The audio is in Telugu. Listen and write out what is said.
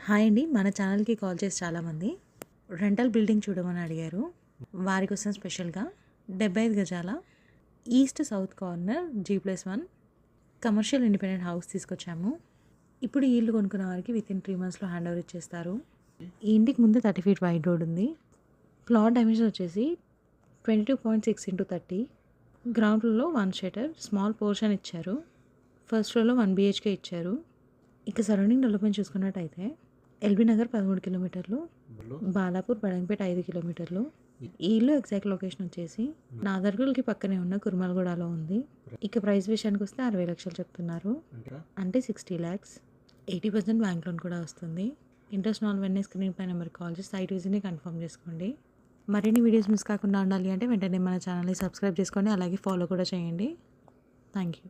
హాయ్ అండి. మన ఛానల్‌కి కాల్ చేసి చాలామంది రెంటల్ బిల్డింగ్ చూడమని అడిగారు. వారి కోసం స్పెషల్‌గా 75 గజాల east south corner G+1 commercial independent house తీసుకొచ్చాము. ఇప్పుడు ఈ ఇల్లు కొనుక్కున్న వారికి వితిన్ 3 మంత్స్‌లో హ్యాండ్ ఓవర్ ఇచ్చేస్తారు. ఈ ఇంటికి ముందు 30 ఫీట్ వైడ్ రోడ్ ఉంది. ప్లాట్ డైమెన్షన్ వచ్చేసి 22.6x30. గ్రౌండ్ ఫ్లోర్లో 1 షటర్ స్మాల్ పోర్షన్ ఇచ్చారు. ఫస్ట్ ఫ్లోర్లో 1 BHK ఇచ్చారు. ఇక సరౌండింగ్ డెవలప్మెంట్ చూసుకున్నట్టయితే ఎల్బీ నగర్ 13 కిలోమీటర్లు, బాలాపూర్ బడంగపేట 5 కిలోమీటర్లు. ఈ ఇల్లు ఎగ్జాక్ట్ లొకేషన్ వచ్చేసి నాదర్గుల్కి పక్కనే ఉన్న కుర్మల్గూడలో ఉంది. ఇక ప్రైస్ విషయానికి వస్తే 60 లక్షలు చెప్తున్నారు, అంటే 60 lakhs. 80% బ్యాంక్ లోన్ కూడా వస్తుంది. ఇంట్రెస్ట్ నాన్ వెంటనే స్క్రీన్ పై నెంబర్కి కాల్ చేసి సైట్ విజిట్ని కన్ఫర్మ్ చేసుకోండి. మరిన్ని వీడియోస్ మిస్ కాకుండా ఉండాలి అంటే వెంటనే మన ఛానల్ని సబ్స్క్రైబ్ చేసుకోండి, అలాగే ఫాలో కూడా చేయండి. Thank you.